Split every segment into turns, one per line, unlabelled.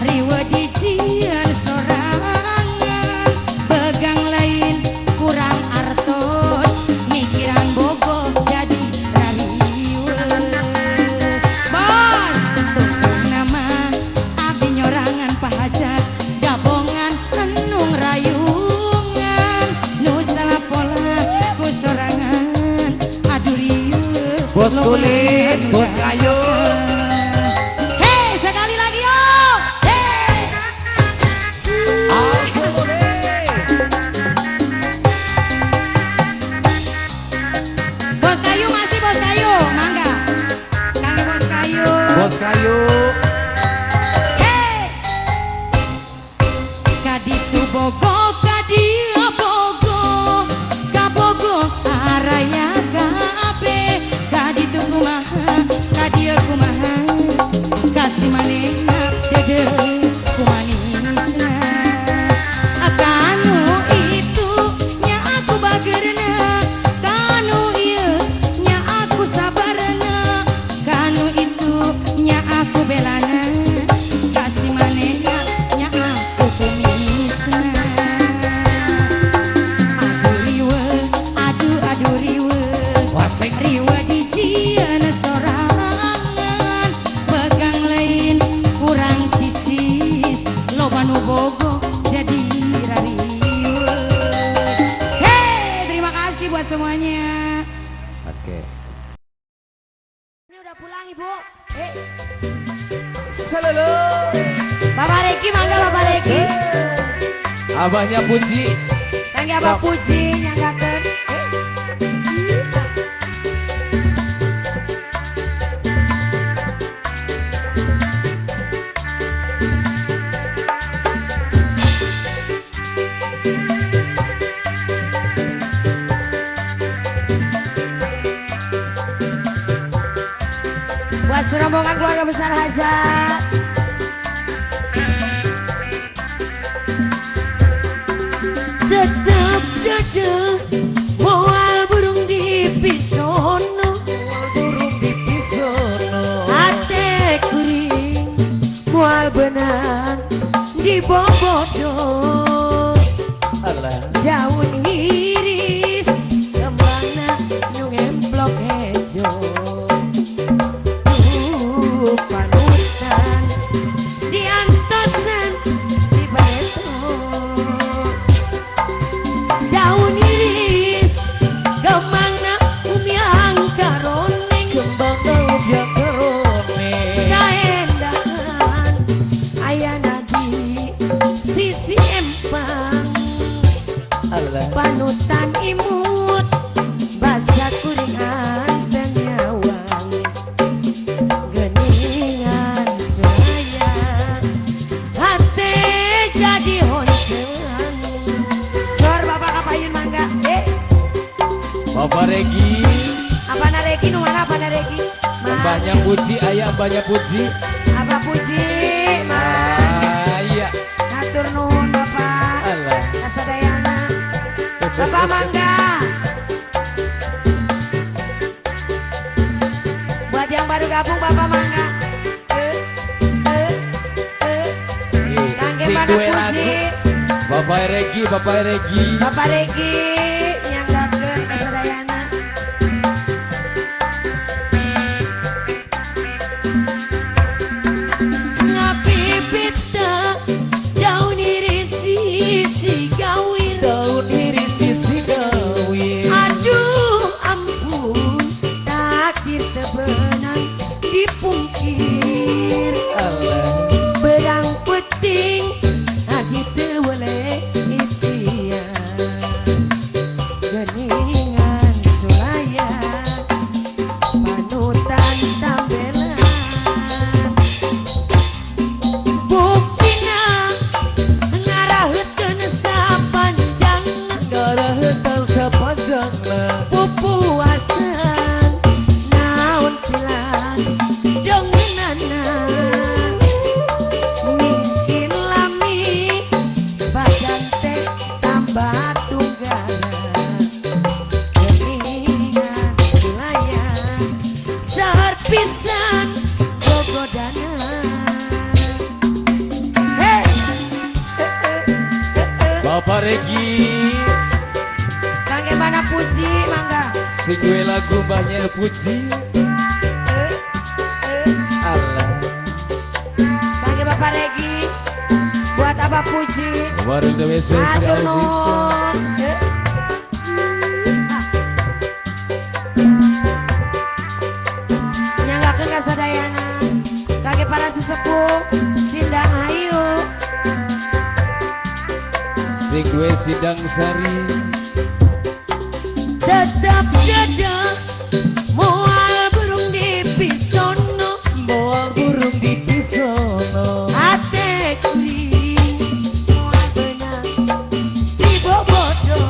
Riwe di jian sore semuanya.
Oke.
Ini udah pulang Ibu.
Selalu.
Bapak Reki, mangga Bapak Reki.
Abahnya Puji.
Tangga Abah Puji nyanggakeun. Buat serombongan keluarga besar Hazat. Tetap dada moal burung di pisono,
Burung di pisono.
ate kuring moal benang di bobodo.
Alah.
Daun iris kembangna nu ngemplok hejo. Panutan diantosan di bareto. Daun iris kembangna umyang karone.
Kembangna umyang karone.
Kaendahan ayana di sisi empang.
Alah.
Panutan imut basa kuringan dan nyawang. Geningan saya hati jadi honcelan. Sor Bapak kapayin mangga.
Bapak Regi.
Apa na Reki nu mana apa na Reki?
Mbahnya Puji, ayah mbahnya Puji.
Apa Puji?
Iya.
Atur nuhun Bapak.
Alah.
Kasadayana. Bapak mangga. Buat yang baru gabung Bapak mangga. Kangge
Si
mana
kue lagu.
Puji?
Bapak Regi, Bapak Regi.
Bapak Reki nyanggakeun kasadayana. Ngapipita daun iris sisi gawir.
Daun iris sisi gawir.
Aduh ampun takdir tebenang dipungkir.
Alah.
Berang peting lagi tewele itian. Geningan sulaya panutan tambelan. Buktina ngaraheutkeun sapanjang
Ngaraheutang sapanjangna.
pupuasan naon pilan dongenana. Mungkin lami badan teh tambah tunggana. Geningan sulaya sarpisan gogodana.
Bapak Regi.
Kangge mana Puji mangga.
Si kue lagu mbahnya Puji. Alah.
Kangge Bapak Regi. Buat Abah Puji.
Baru udah bisa si
Atur
Alvis.
nuhun. Nyanggakeun kasadayana. Kangge para sesepuh Sindang Ayu.
Si kue sidang sari.
Tetap dada moal burung di pisono.
Moal burung di pisono.
Ate kuring moal benang di bobodo.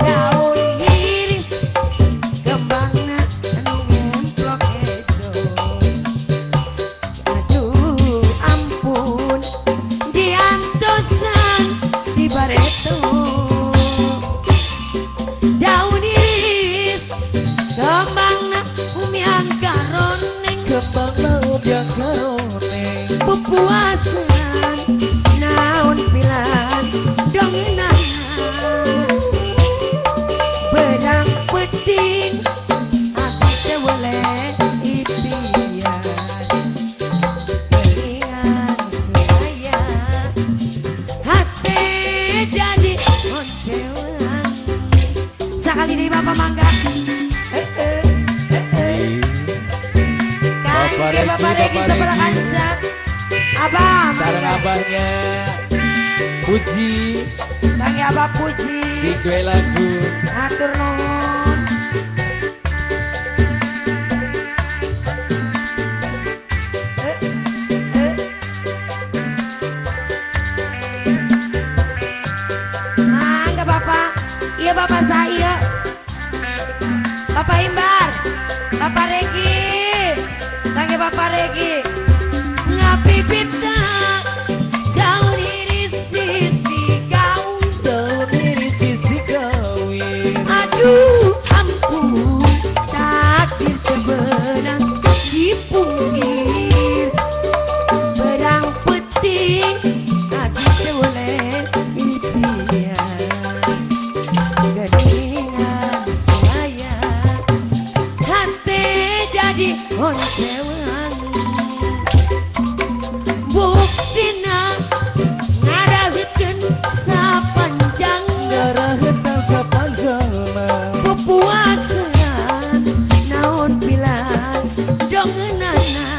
Daun iris kembangna anu ngemplok hejo. Aduh ampun diantosan di bareto. Daun iris kembangna umyang karone.
Kembangna umyang karone.
Pupuasan naon pilan dongenana. Berang peting ati tewele itian. Geningan sulaya hati jadi oncelan. Bapak Mangga. Kangge Bapak Regi sebelah kanca. Abah
Sarang
Mangga.
abahnya Puji
Kangge Abah Puji.
si kue lagu
Atur nuhun. Mangga Bapak. Iya Bapak saya. Bapak Imbar. Bapak Regi. Kangge Bapak Regi. Ngapipita daun iris sisi gaun.
daun diri sisi kawin.
Aduh ampun takdir terbenang di punggir berang peti abi boleh impian geningan saya hati jadi oncewan buktina ngarahikeun sapanjang
Darah hitam sepanjang
pepuasan naon pilan dongenana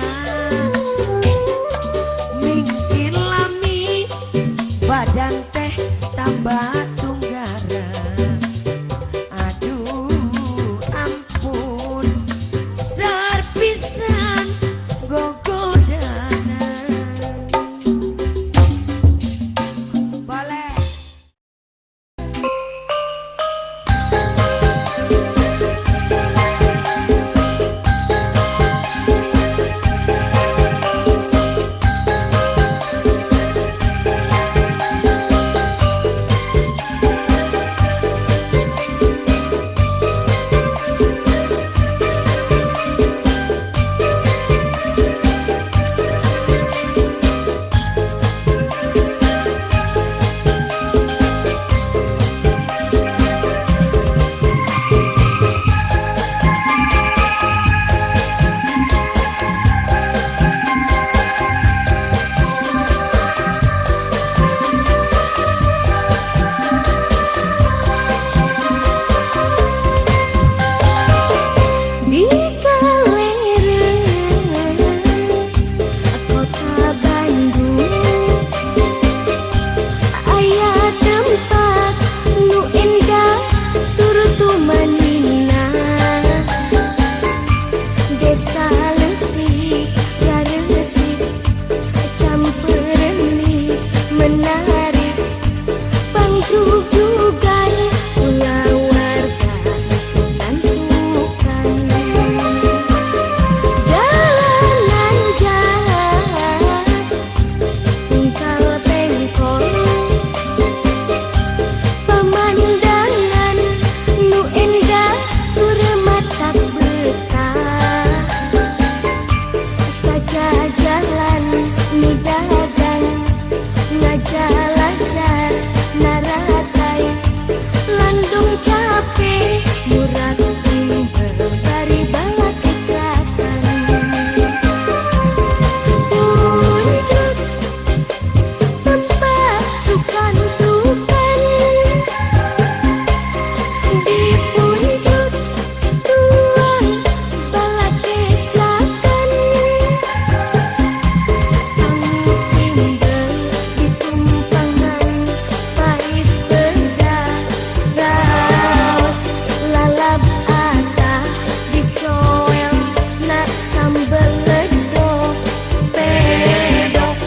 mingkir lami badan teh tambah tunggara aduh ampun serpisan gogodana boleh. Di kota Bandung aya tempat nu endah turut manina desa leutik garesik campeurni menarik pangjujugan ulah warga sukan-sukan jalanan jalan tingkal tengkol pemandangan nu endah tur mata betah saja jalan nu dagang ngajalajar naratai landung capek murah timber bari bala kejakan puncut tempat sukan-sukan di puncut tuang bala kejakan sang timber di tumpangan pais berdaras lalap ata dicoel nak sambel ledok pedok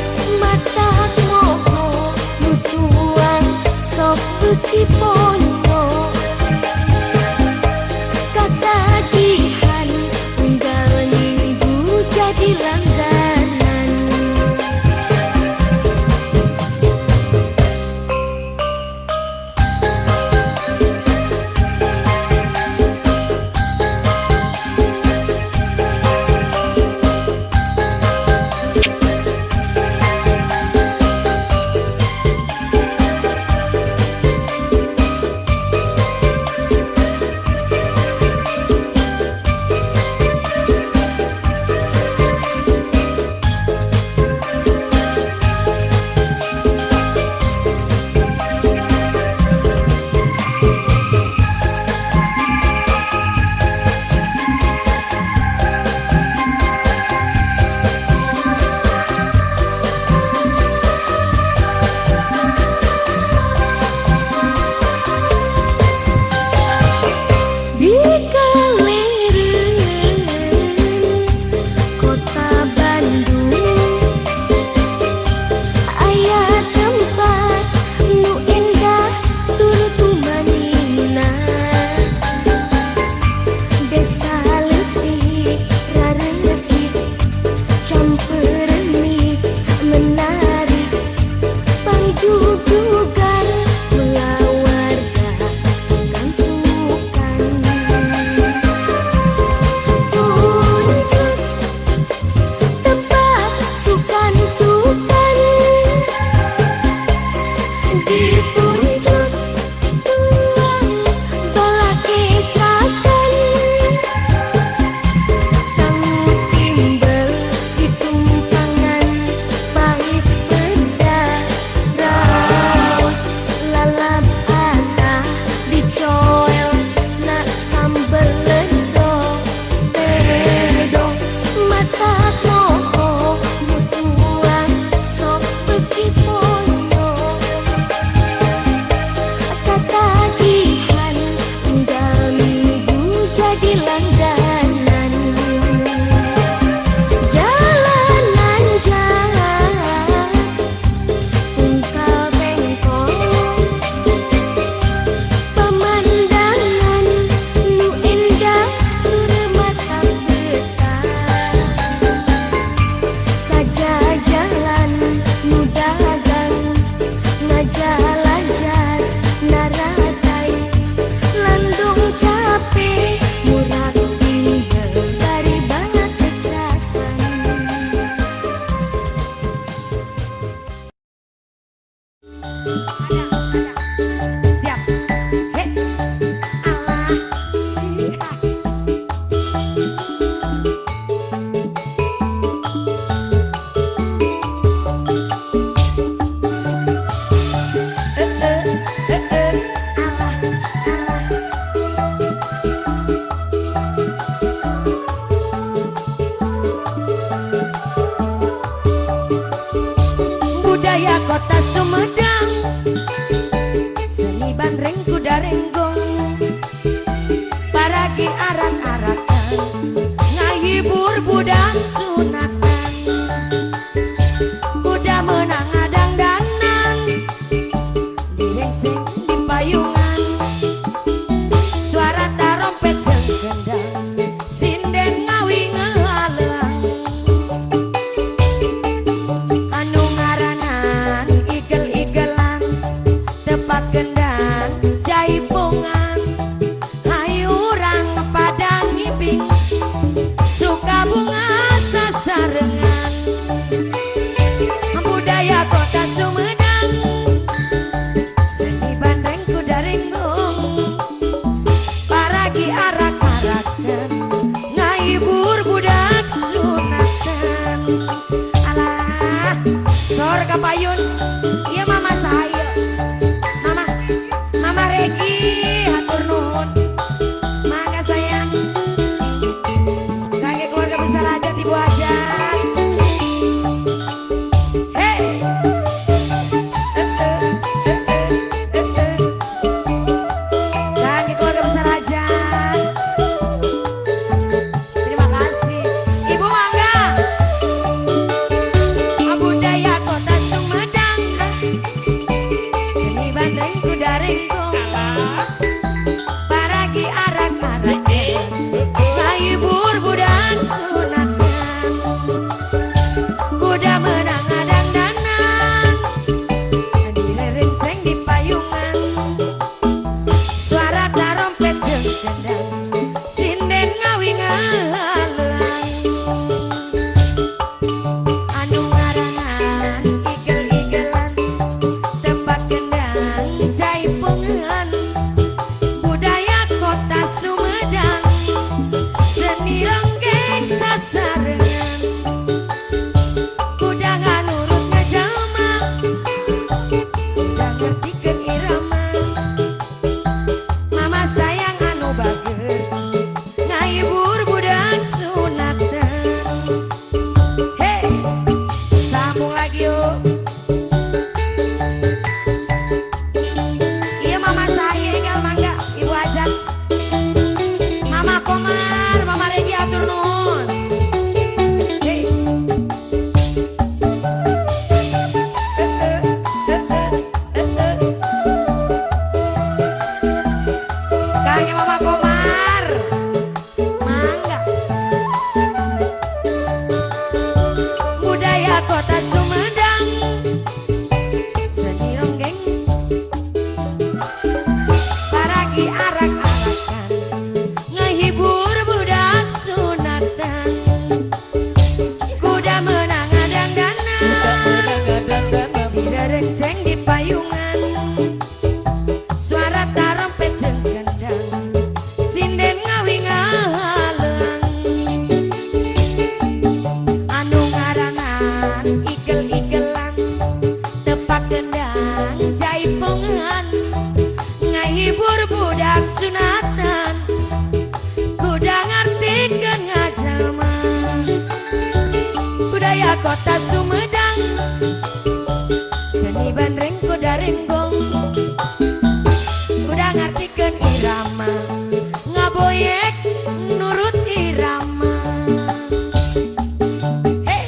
mata moho nutuang sok beuki ponyo katagihan unggal minggu jadi langganan. renceng di payungan, suara tarompet jeung gendang, sinden ngawi ngalelang. Anu ngaranan igel-igelan, tepat gendang jaipungan, hayurang padang ngibing, suka bunga sasarengan. Budaya kota Sumedang, seni bandreng kuda renggong, paragi arak-arakan, ngaibur budak sunatan. Alah, sor kapayun, iya mama saya, mama Regi, hatur nuhun, mangga sayang, kakek keluarga besar aja ibu aja. Kota Sumedang, seni bandreng kuda renggong, kuda ngartikeun irama, ngaboyek nurut irama. Hey.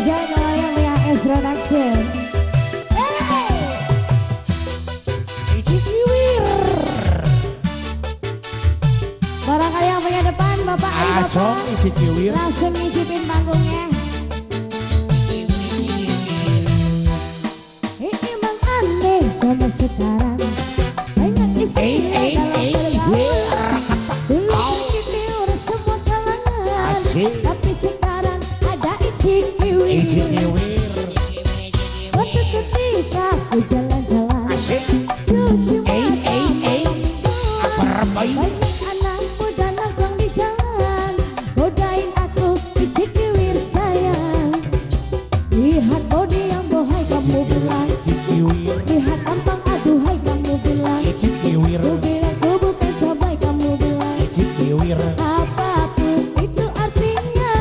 spesial kalau yang punya S Production. Barangkali yang punya depan Bapak Ali Bapak langsung ngicipin panggungnya. Ini emang aneh zaman sekarang banyak istilah dalam pergaulan. Dulu dibiur semua kalangan, tapi sekarang ada icik-iwir. Waktu ketika aku jalan-jalan cuci mata banyak anak muda nongkrong di jalan, godain aku icik-iwir sayang. Lihat body yang bohai kamu bilang, lihat tampang aduhai kamu bilang, ku bilang ku bukan cobai kamu bilang, apapun itu artinya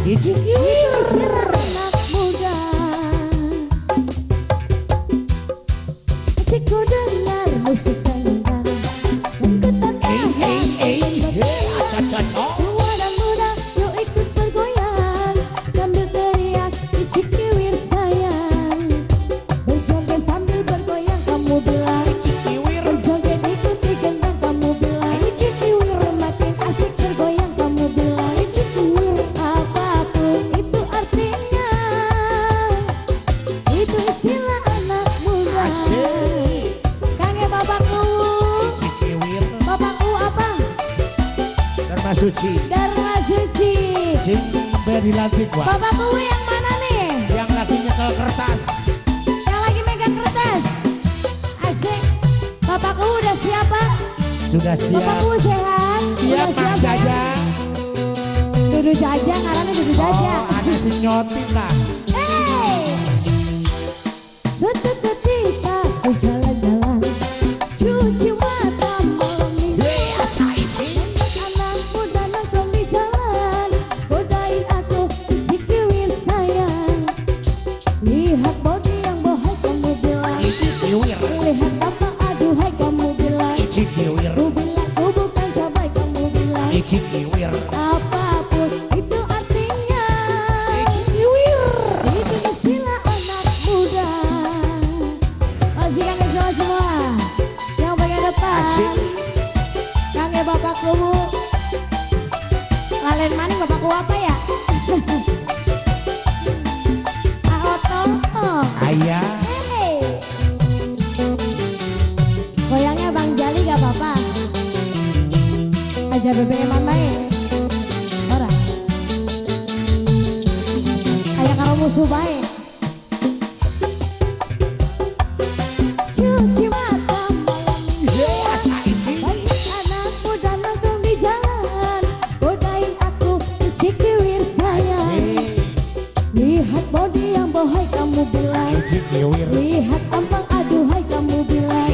icik-iwir anak muda. Asik ku dengar musik dangdang dan getar tua dan muda yuk ikut bergoyang sambil teriak icik-iwir sayang. Berjoget sambil bergoyang kamu bilang, berjoget ikuti gendang kamu bilang, semakin asik bergoyang kamu bilang, apapun itu artinya itu istilah anak muda. Kangen bapakku apa?
Dharma Suci.
Dharma Suci.
Sing beri lantik Wak.
Bapakku yang mana nih?
Yang lagi nyekel kertas.
Yang lagi megang kertas. Asik. Bapakku udah siap Pak?
Sudah siap.
Bapakku sehat?
Siap
Udah
Mang
ya?
Jaja.
Dudu Jaja, ngarannya Dudu Jaja.
Oh, ada si nyotin lah.
Hey! Suatu ketika aku jalan-jalan cuci mata malam minggu, anak muda nongkrong di jalan, godain aku icik-iwir sayang. Lihat body yang bohai kamu bilang, lihat tampang aduhai kamu bilang, ku bilang ku bukan cobai kamu bilang, apapun itu artinya itu istilah anak muda. Masih kangen semua yang bagian depan.
Asik.
Kangen bapakku bu. Lalen maning bapakku apa ya? Aoto.
Ayah.
Hey. Goyangnya Bang Jali gak apa-apa. Aja bebek emang baik. Ora. Kayak kalau musuh baik. Cuci mata malam minggu, banyak anak muda nongkrong di jalan, godain aku icik-iwir sayang. Lihat body yang bohai kamu bilang, lihat tampang aduhai kamu bilang,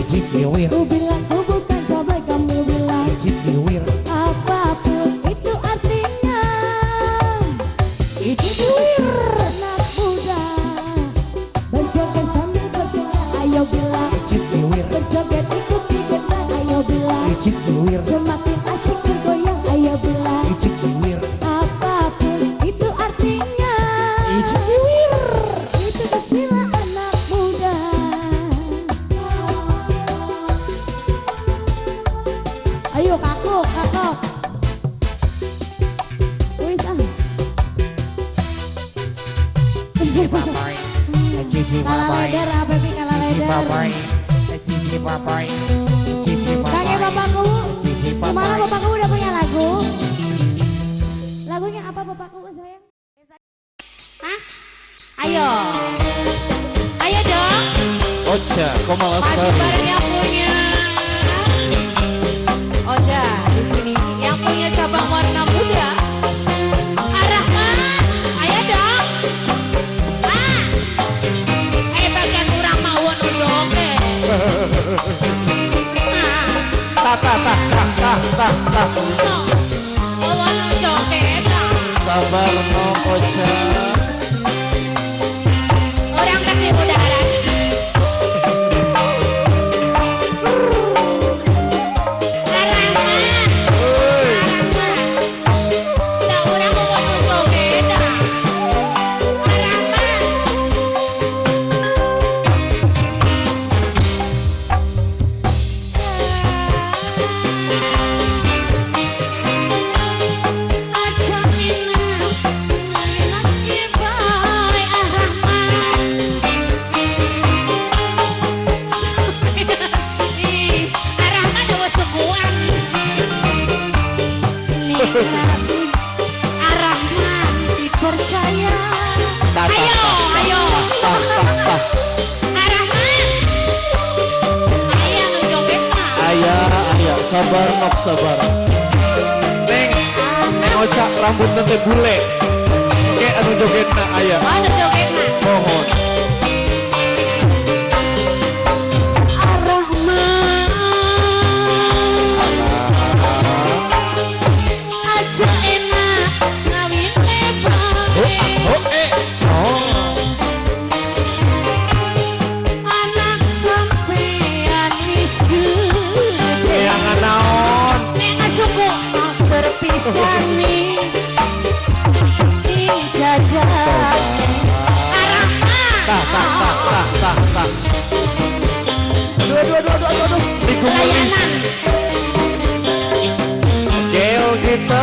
ku bilang ku bukan cobai kamu bilang, apapun itu artinya icik-iwir anak muda. Berjoget sambil bergoyang ayo bilang, berjoget ikuti gendang ayo bilang, semakin asik bergoyang ayo bilang, apapun itu artinya itu istilah anak muda. Ayo kakuk. Wis ah. Kala leder apa sih kala leder? Kakek bapakku, kemana bapakku udah punya lagu? Lagunya apa bapakku sayang? Hah? Ayo dong.
Ocha, kok malah
Masih bareng yang punya. Oja di sini yang punya cabang warna muda. Arahman, ayo dong. Ayo bagian kurang mau oke.
Sabar no Ocha.
Orang kasih udara.
Ayo, ayo. Arahman. Ayo nu joget mah.
Ayah, sabar nok sabar. Neng Oca rambutnya teh bule. Oke, anu jogetna ayah.
Oh, nu joget mah.
Mohon.
Aja enak ngawin anak sampean wis gede.
Yang naon?
Nek asuku berpisah nih jajan
Tah. Aduh. Dikumpulin.
layanan
Gel gitu.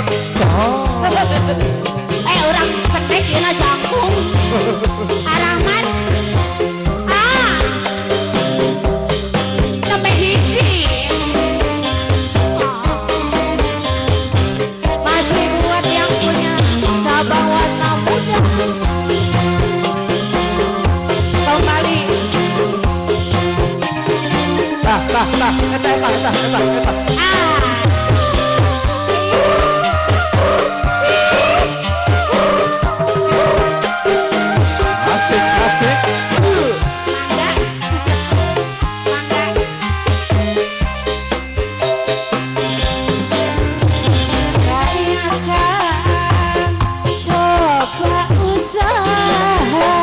orang pendek ya jangkung Arahman sampai hiji masih buat yang punya cabang warna muda kembali
Asik.
mangga rayakan coba usaha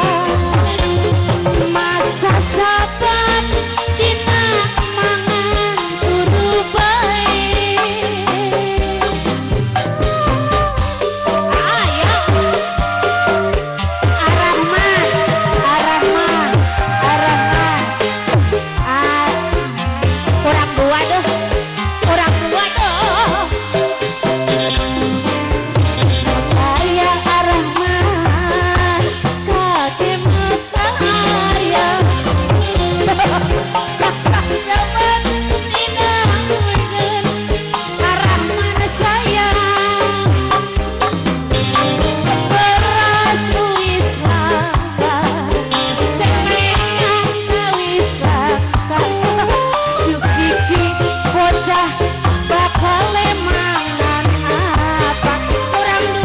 masa saban dina mangan kudu bae ayo Arahman kurang dua tuh ayah Arahman kakek mekaya zaman dinamakan Arahman sayang beras wis langka cengengan wis langka sukiki bocah bakal mangan apa kurang 2.000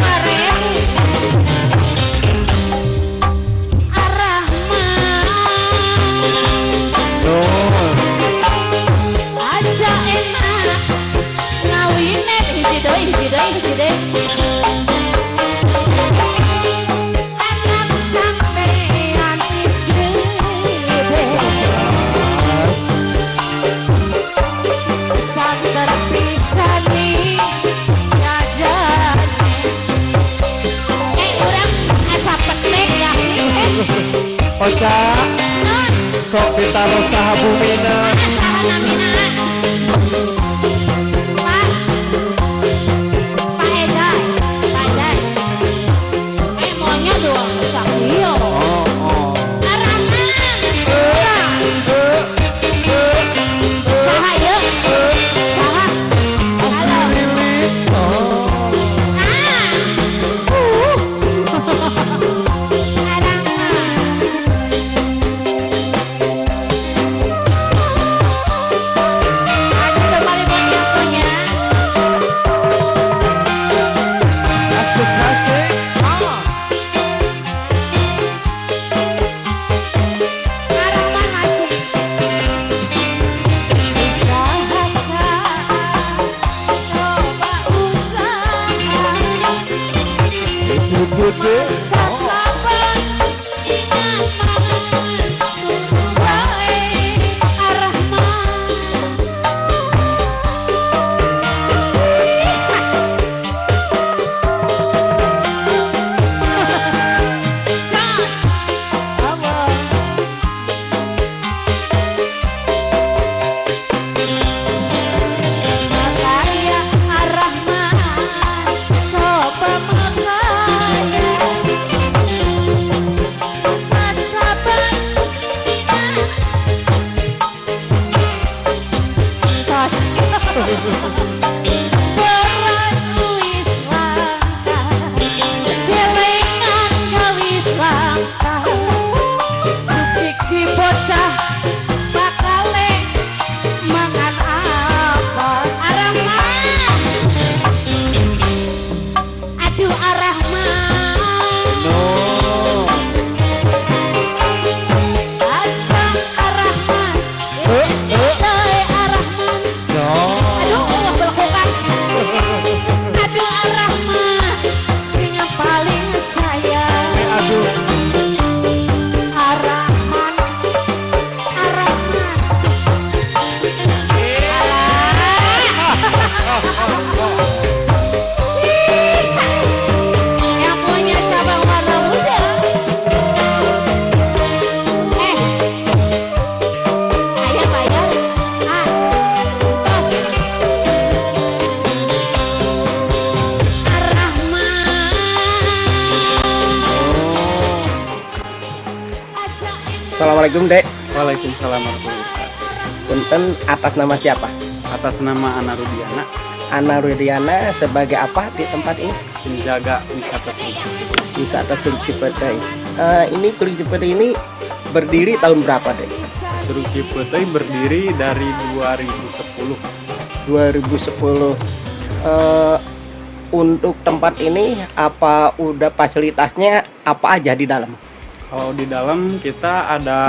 Arahman aja enak ngawinnya hiji deui anak sampean wis gede saat terpisah nih jajan urang asa petek ya
Oca, sok ditaruh saha bumina.
saha namina Pak Ejai maunya doang sakio Arahman saha yuk saha halo Asik kembali buat yang punya
Asik.
Arahman masih usahakan coba usaha
Ibu gede.
sasaban iman mangan kudu bae Arahman Makanya Arahman coba makanya
Assalamualaikum Dek.
Waalaikumsalam warahmatullahi wabarakatuh.
Punten, atas nama siapa?
Atas nama Ana Rudiana,
Ana Rudiana sebagai apa di tempat ini?
penjaga wisata turisme.
Wisata Curug Cipete. Ini Curug Cipete ini berdiri tahun berapa Dek?
Curug Cipete berdiri dari 2010.
2010. Untuk tempat ini apa udah fasilitasnya apa aja di dalam?
Kalau di dalam kita ada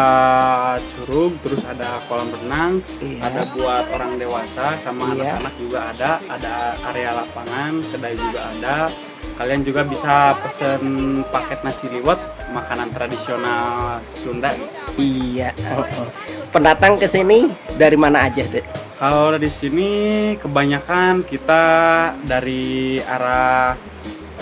curug, terus ada kolam renang,
Iya.
ada buat orang dewasa sama
Iya.
anak-anak juga ada area lapangan, kedai juga ada. Kalian juga bisa pesen paket nasi liwet, makanan tradisional Sunda.
Iya. Pendatang ke sini dari mana aja Dek?
Kalau di sini kebanyakan kita dari arah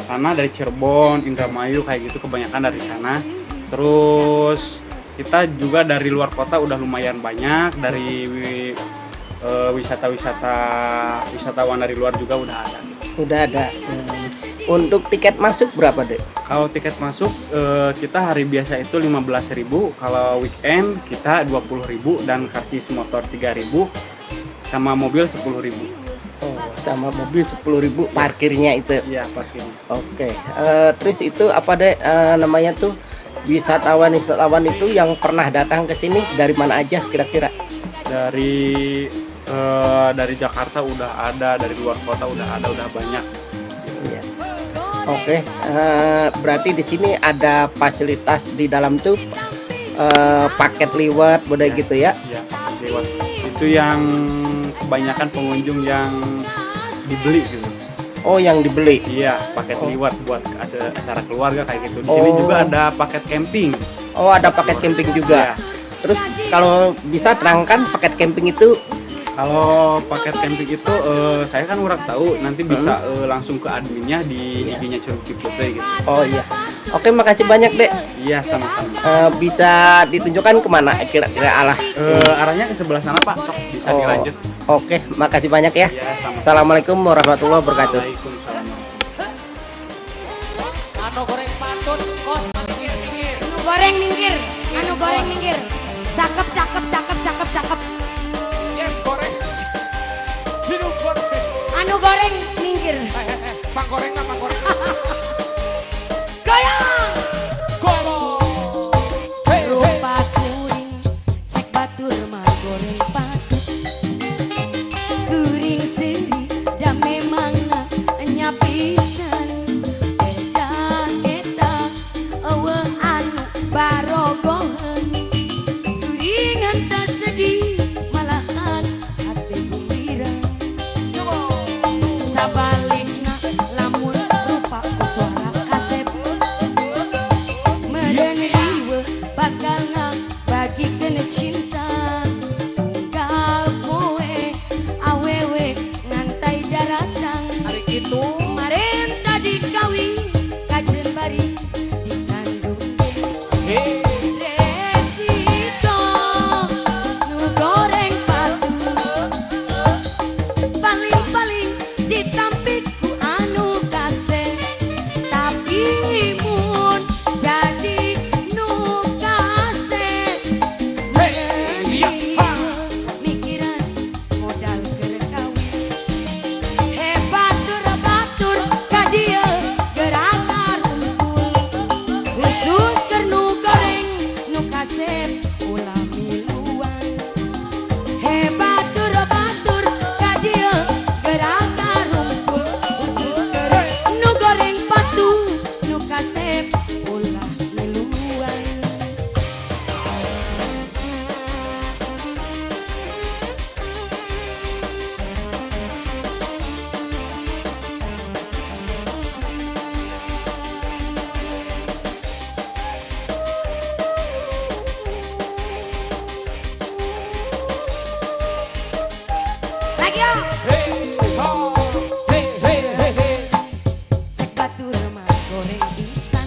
sana, dari Cirebon, Indramayu kayak gitu, kebanyakan dari sana. Terus kita juga dari luar kota udah lumayan banyak, dari wisatawan dari luar juga udah ada.
Udah ada. Untuk tiket masuk berapa Dek?
Kalau tiket masuk kita hari biasa itu 15.000, kalau weekend kita 20.000 dan karcis motor 3.000 sama mobil 10.000.
Oh, sama mobil 10.000 parkirnya itu.
Iya, parkirnya.
Oke. Terus itu apa Dek namanya tuh wisatawan itu yang pernah datang ke sini dari mana aja kira-kira?
Dari Jakarta udah ada, dari luar kota udah ada, udah banyak.
Iya. Oke. Berarti di sini ada fasilitas di dalam tuh paket liwet, boleh gitu ya?
Ya, lewat itu yang kebanyakan pengunjung yang dibeli gitu.
Oh, yang dibeli.
Iya, paket liwat buat ada acara keluarga kayak gitu. Di sini
Oh.
juga ada paket camping.
Oh, ada paket camping juga.
Iya.
Terus kalau bisa terangkan paket camping itu
Kalau paket camping itu saya kan kurang tahu, nanti bisa langsung ke adminnya di IG-nya Curug Cipete gitu.
oh iya. Oke, makasih banyak Dek.
Iya, sama-sama.
Bisa ditunjukkan kemana kira-kira arah?
Arahnya ke sebelah sana Pak, sok bisa
Oh.
dilanjut.
Oke, makasih banyak ya.
Iya, sama.
Assalamualaikum warahmatullahi wabarakatuh.
Waalaikumsalam.
Anu goreng patut, kos minggir.
Anu goreng minggir, anu goreng minggir. Cakep, cakep, cakep, cakep, cakep.
Yes, goreng. Hidup goreng.
Anu goreng minggir.
Pak goreng apa goreng?
Goyang.
Goreng. Hei, hei.
Rupa kuring, cek batur mah goreng patut. Kuring seri, dan memang nyapisan. Eta, eueuh anu barogohan. Kuring henteu sedih, malahan hati gembira. Sabalikna lamun rupa ku suara kasep. Meureun riweuh bakal ngabagikeun cinta. Tunggal poe awewe ngantai daratang.
Hari itu
Kemarin tadi kawin kajen bari dicandu.
hei.
Resito nu goreng patut paling-paling ditampik ku anu kaseh. Tapi mun jadi nu kaseh mikiran modal keur kawin. Batur ka dieu gerak ngumpul khusus keur nu goreng nu kasep ulah miluan. Batur ka dieu gerak ngumpul khusus keur nu goreng patu nu kasep ulah miluan. Lagi yo.
Hei, ho. Hei, hei, hei, hei.
Cek batur mah goreng pisan.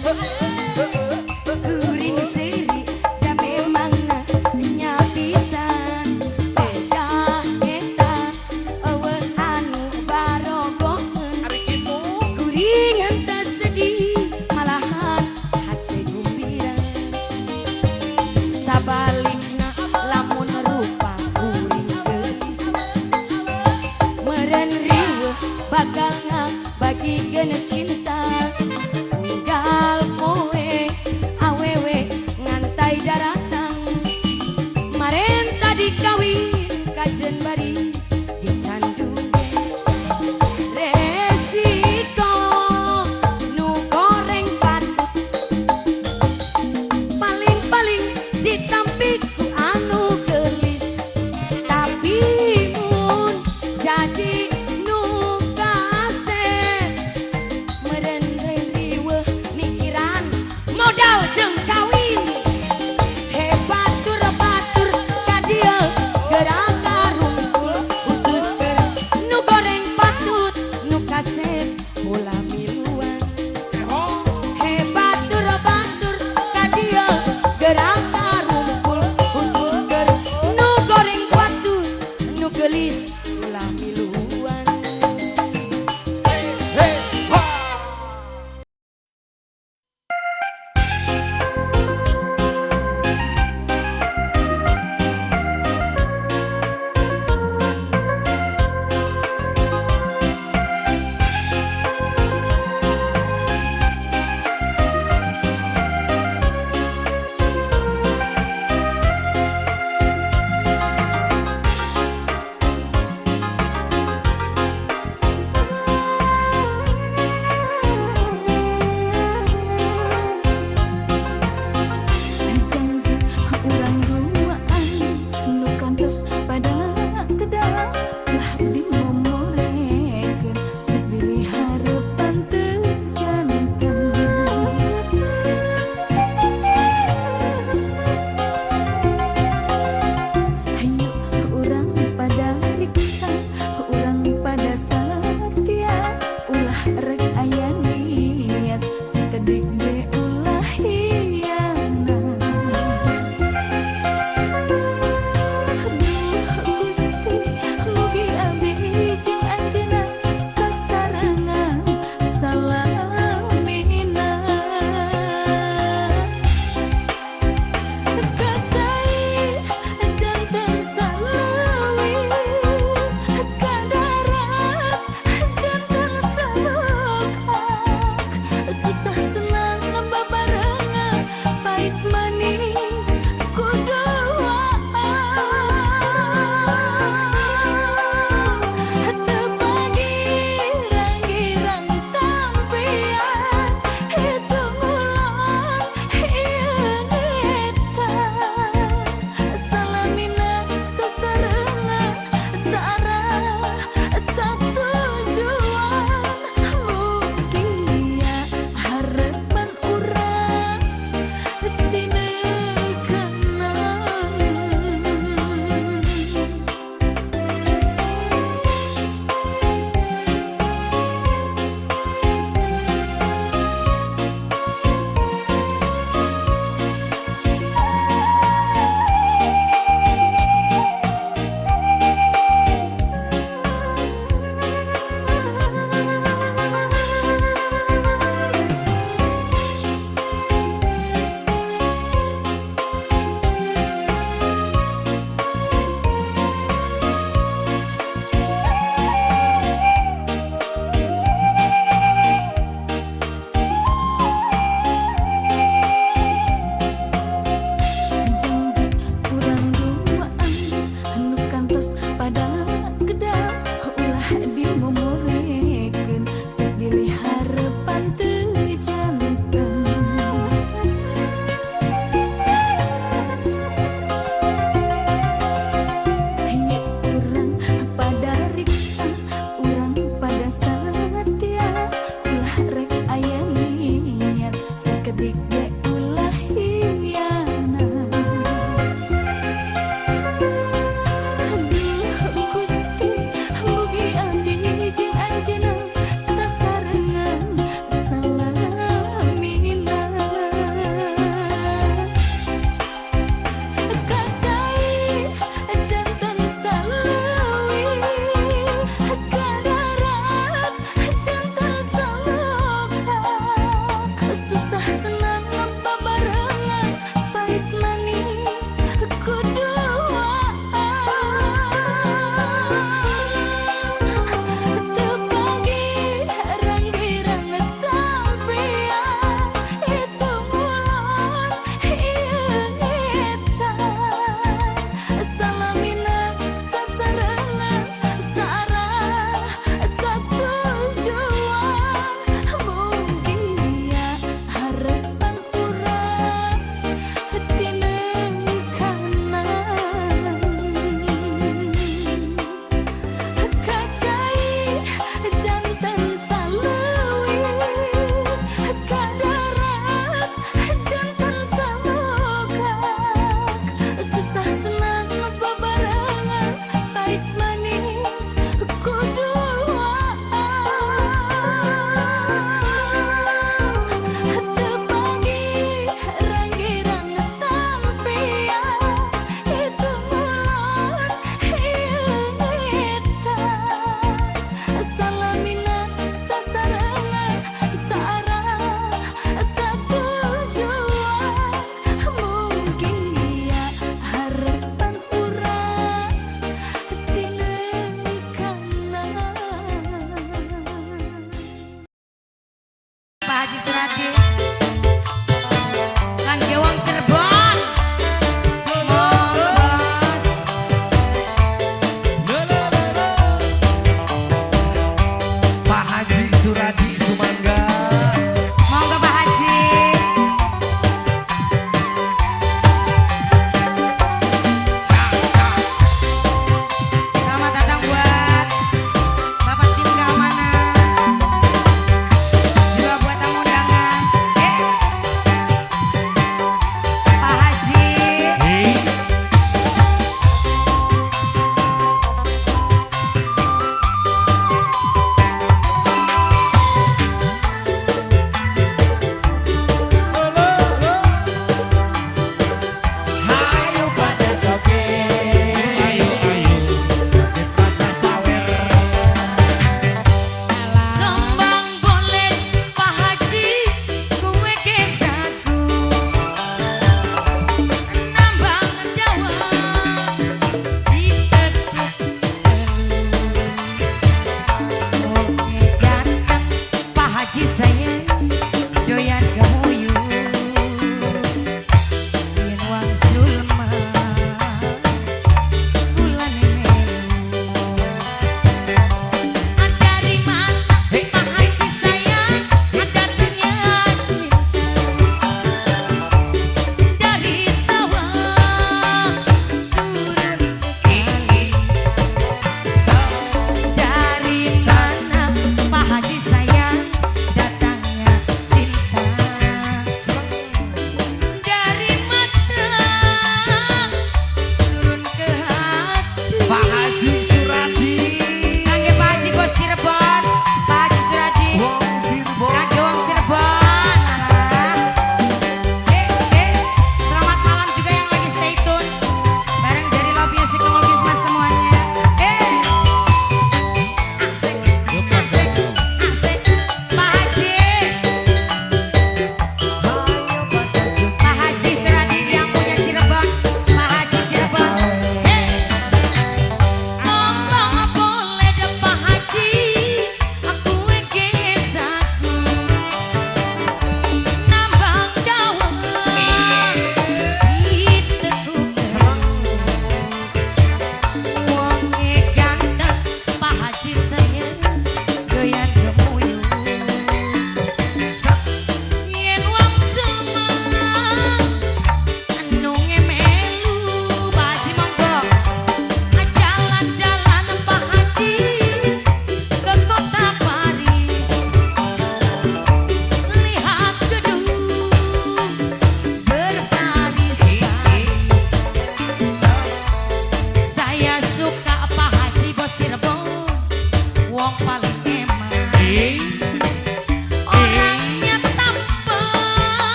Kuring seri da memang nyapisan. Beda eta eueuh anu barogohan.
Hari itu
Kuring henteu sedih, malahan hati gembira. Sabar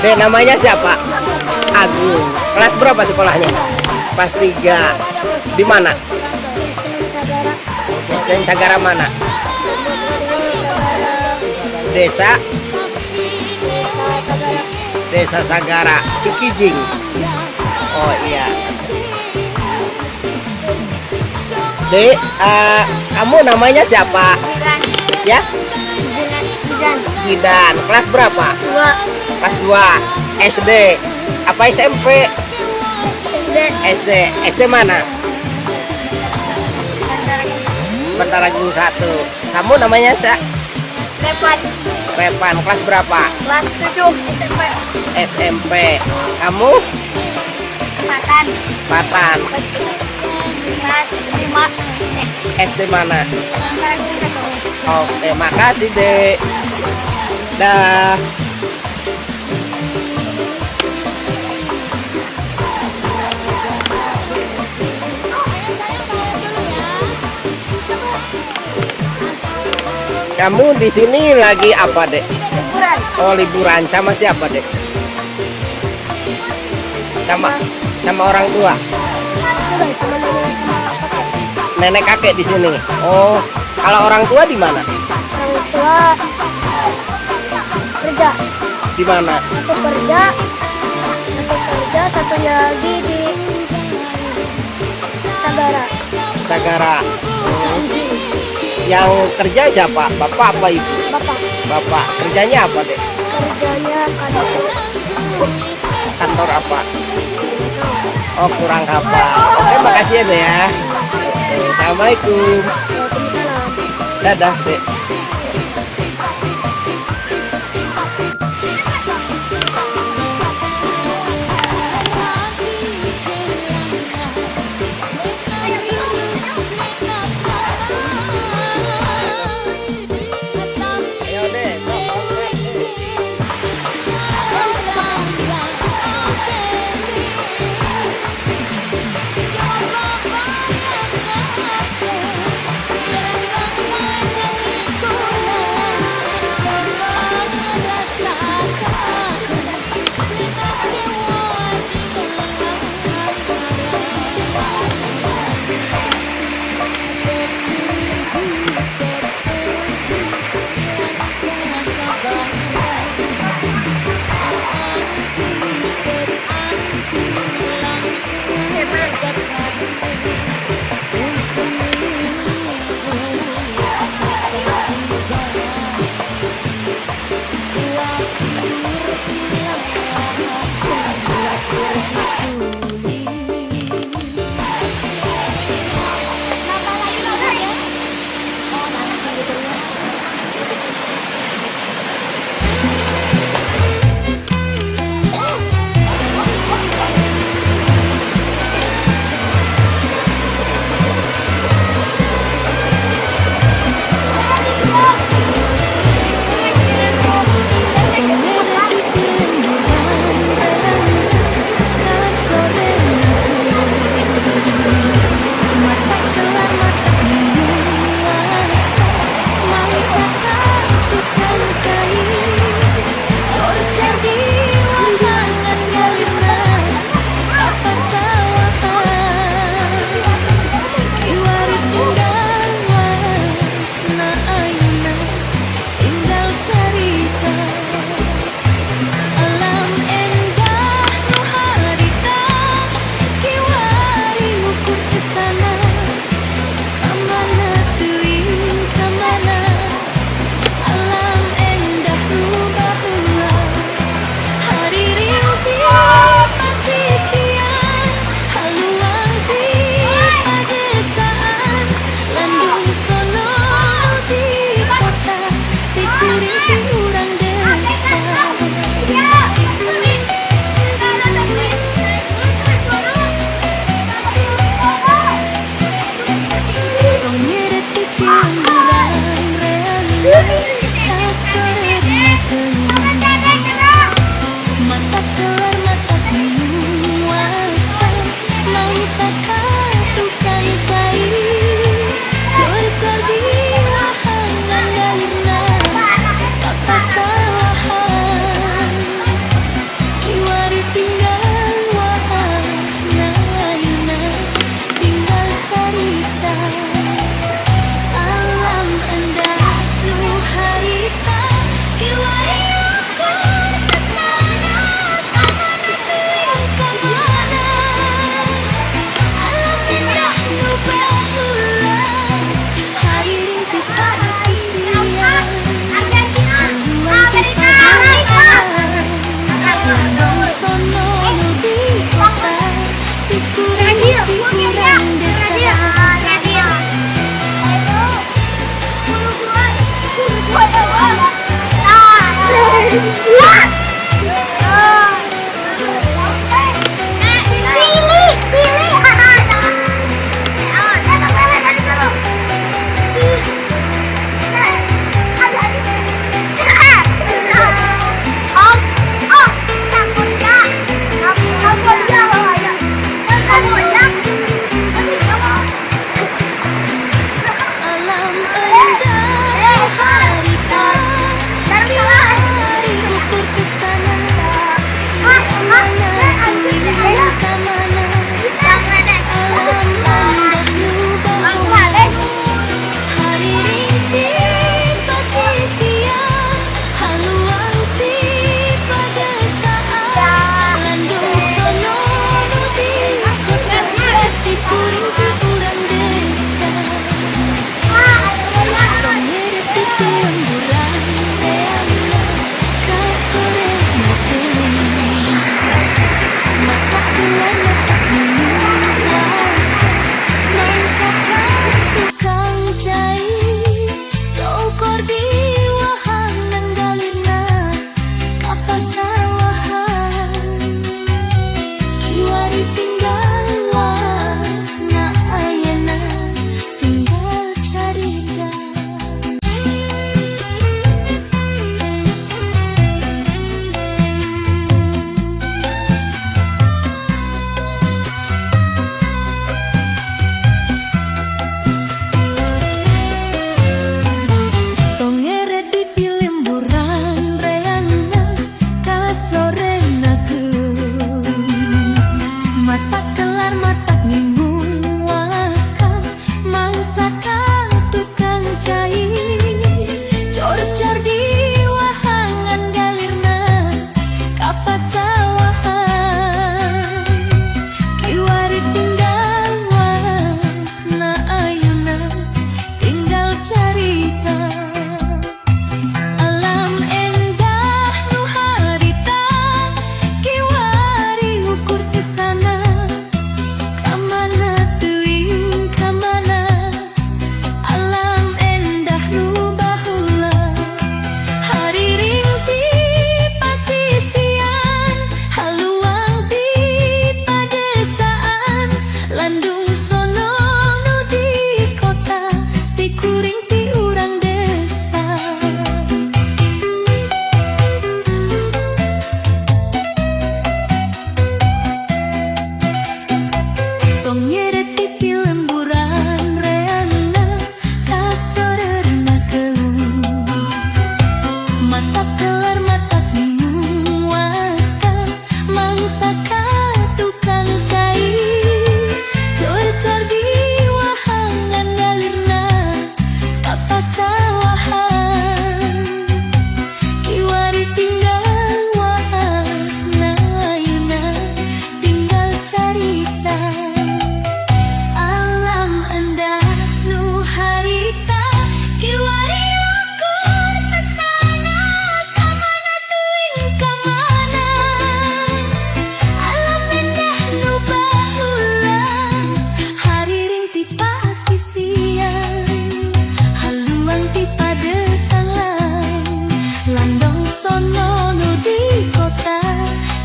Dek, namanya siapa? Agung. Kelas berapa sekolahnya? Kelas 3. Di mana? Dan Sagara mana? Desa Sagara, Cikijing. Oh iya. Dek, kamu namanya siapa? Ya? Gidan. Kelas berapa? Kelas 2. SD. Apa SMP? SD mana? Bentar lagi 1. Kamu namanya siapa? Repan. Kelas berapa?
Kelas 7
SMP. Kamu? Patan.
Kelas 5
SD mana? Oke, makasih Dek. Dah. Kamu di sini lagi apa, Dek?
liburan.
Oh, liburan. Sama siapa, Dek? Sama orang tua. Nenek kakek di sini. Oh, kalau orang tua di mana?
Orang tua kerja.
Di mana?
Satu kerja, satunya lagi di Sagara.
Sagara. Yang kerja siapa? Bapak apa ibu?
Bapak
Bapak. Kerjanya apa, Dek?
kerjanya
Kantor apa? Oh, kurang hafal. Oke, makasih ya, Dek ya. Oke, Assalamualaikum. Dadah, Dek. Ayo, Dek.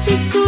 hatiku